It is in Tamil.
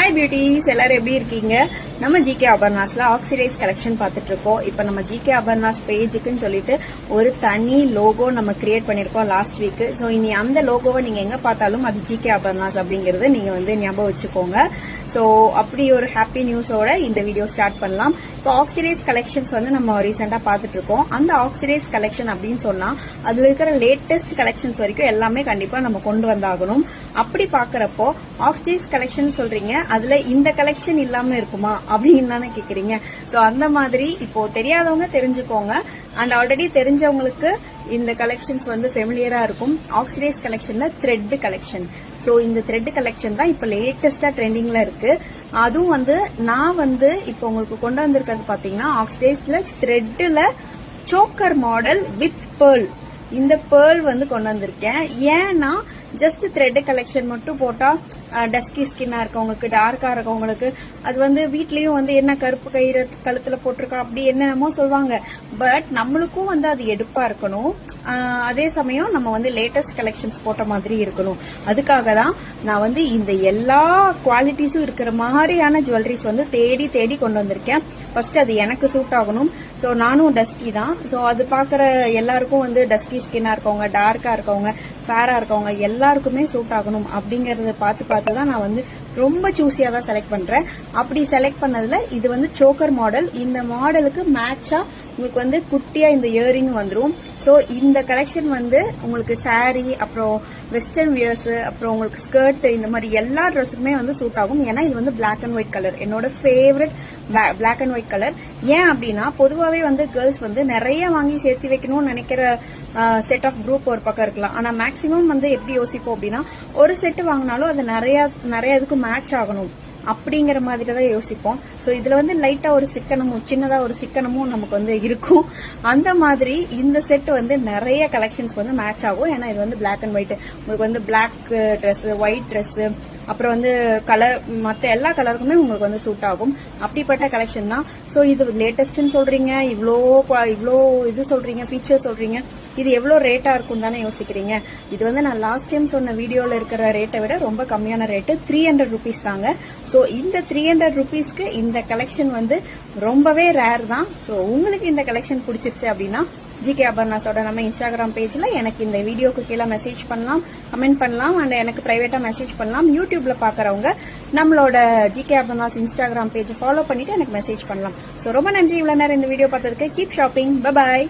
ஹாய் பியூட்டிஸ், எல்லாரும் எப்படி இருக்கீங்க? நம்ம ஜிகே அபர்னாஸ்ல ஆக்சிடைஸ் கலெக்ஷன் பார்த்துட்டு இருக்கோம். இப்ப நம்ம ஜிகே அபர்னாஸ் பேஜுக்குன்னு சொல்லிட்டு ஒரு தனி லோகோ நம்ம கிரியேட் பண்ணிருக்கோம் லாஸ்ட் வீக். ஸோ இனி அந்த லோகோவை நீங்க எங்க பார்த்தாலும் அது ஜிகே அபர்னாஸ் அப்படிங்கறது நீங்க ஞாபகம் வச்சுக்கோங்க. ஸோ அப்படி ஒரு ஹாப்பி நியூஸோட இந்த வீடியோ ஸ்டார்ட் பண்ணலாம். இப்போ ஆக்சிடைஸ் கலெக்ஷன்ஸ் நம்ம ரீசெண்டா பார்த்துட்டு இருக்கோம். அந்த ஆக்சிடைஸ் கலெக்ஷன் அப்படின்னு சொன்னா அதுல இருக்கிற லேட்டஸ்ட் கலெக்ஷன்ஸ் வரைக்கும் எல்லாமே கண்டிப்பா நம்ம கொண்டு வந்தாகணும். அப்படி பாக்குறப்போ ஆக்சிடைஸ் கலெக்ஷன் சொல்றீங்க, அதுல இந்த கலெக்ஷன் இல்லாம இருக்குமா அப்படின்னு தானே கேக்குறீங்க. சோ அந்த மாதிரி இப்போ தெரியாதவங்க தெரிஞ்சுக்கோங்க, அண்ட் ஆல்ரெடி தெரிஞ்சவங்களுக்கு இந்த கலெக்ஷன்ஸ் ஃபெமிலியரா இருக்கும். ஆக்சிடைஸ் கலெக்ஷன்ல த்ரெட் கலெக்ஷன். சோ இந்த த்ரெட் கலெக்ஷன் தான் இப்ப லேட்டஸ்டா ட்ரெண்டிங்ல இருக்கு. அதுவும் நான் இப்போ உங்களுக்கு கொண்டு வந்திருக்கிறது பாத்தீங்கன்னா ஆக்சிடைஸ்ல த்ரெட்ல சோக்கர் மாடல் வித் பேர்ல். இந்த பேர்ல் கொண்டு வந்திருக்கேன். ஏன்னா ஜஸ்ட் த்ரெட் கலெக்ஷன் மட்டும் போட்டா டஸ்கி ஸ்கின்னா இருக்கவங்களுக்கு, டார்க்கா இருக்கவங்களுக்கு அது வீட்லயும் என்ன கருப்பு கயிறு கழுத்துல போட்டிருக்கா அப்படி என்னென்னமோ சொல்லுவாங்க. பட் நம்மளுக்கும் அது எடுப்பா இருக்கணும், அதே சமயம் நம்ம லேட்டஸ்ட் கலெக்ஷன்ஸ் போட்ட மாதிரி இருக்கணும். அதுக்காக தான் நான் இந்த எல்லா குவாலிட்டிஸும் இருக்கிற மாதிரியான ஜுவல்லரிஸ் தேடி தேடி கொண்டு வந்திருக்கேன். ஃபர்ஸ்ட் அது எனக்கு சூட் ஆகணும். சோ நானும் டஸ்கி தான். சோ அது பாக்குற எல்லாருக்கும் டஸ்கி ஸ்கின்னா இருக்கவங்க, டார்க்கா இருக்கவங்க, ஃபேரா இருக்கவங்க எல்லாருக்குமே சூட் ஆகணும் அப்படிங்கறத பார்த்து தான் நான் ரொம்ப சூஸியா தான் செலக்ட் பண்றேன். அப்படி செலக்ட் பண்ணதுல இது சோக்கர் மாடல். இந்த மாடலுக்கு மேட்சா உங்களுக்கு குட்டியா இந்த இயரிங் வந்துரும். சோ இந்த கலெக்ஷன் உங்களுக்கு சாரி, அப்புறம் வெஸ்டர்ன் வியர்ஸ், அப்புறம் உங்களுக்கு ஸ்கர்ட், இந்த மாதிரி எல்லா ட்ரெஸ்ஸுக்குமே சூட் ஆகும். ஏன்னா இது பிளாக் அண்ட் ஒயிட் கலர், என்னோட favourite black and white colour. ஏன் அப்படின்னா பொதுவாவே கேர்ள்ஸ் நிறைய வாங்கி சேர்த்து வைக்கணும்னு நினைக்கிற செட் ஆஃப் குரூப் ஒரு பக்கம் இருக்கலாம். ஆனா மேக்சிமம் எப்படி யோசிப்போம் அப்படின்னா ஒரு செட் வாங்கினாலும் அது நிறைய இதுக்கு மேட்ச் ஆகணும் அப்படிங்கிற மாதிரி தான் யோசிப்போம். சோ இதுல லைட்டா ஒரு சிக்கனமும், சின்னதா ஒரு சிக்கனமும் நமக்கு இருக்கும். அந்த மாதிரி இந்த செட் நிறைய கலெக்ஷன்ஸ் மேட்ச் ஆகும். ஏன்னா இது பிளாக் அண்ட் ஒயிட், உங்களுக்கு பிளாக் ட்ரெஸ், ஒயிட் ட்ரெஸ், அப்புறம் கலர், மத்த எல்லா கலருக்குமே உங்களுக்கு சூட் ஆகும். அப்படிப்பட்ட கலெக்ஷன் தான். சோ இது லேட்டஸ்ட்னு சொல்றீங்க, இவ்ளோ இது சொல்றீங்க, ஃபீச்சர் சொல்றீங்க, இது எவ்வளவு ரேட்டா இருக்கும் தானே யோசிக்கிறீங்க. இது நான் லாஸ்ட் டைம் சொன்ன வீடியோல இருக்கிற ரேட்டை விட ரொம்ப கம்மியான ரேட்டு, 300 rupees தாங்க. சோ இந்த 300 rupeesக்கு இந்த கலெக்ஷன் ரொம்பவே ரேர் தான். சோ உங்களுக்கு இந்த கலெக்ஷன் பிடிச்சிருச்சு அப்படின்னா ஜிகே அபர்னாஸோட நம்ம இன்ஸ்டாகிராம் பேஜ்ல எனக்கு இந்த வீடியோக்கு கீழே மெசேஜ் பண்ணலாம், கமெண்ட் பண்ணலாம், அண்ட் எனக்கு பிரைவேட்டா மெசேஜ் பண்ணலாம். யூடியூப்ல பாக்குறவங்க நம்மளோட ஜிகே அபர்னாஸ் இன்ஸ்டாகிராம் பேஜ் ஃபாலோ பண்ணிட்டு எனக்கு மெசேஜ் பண்ணலாம். சோ ரொம்ப நன்றி இவ்வளவு நேரம் இந்த வீடியோ பார்த்ததுக்கு. Keep shopping. Bye bye.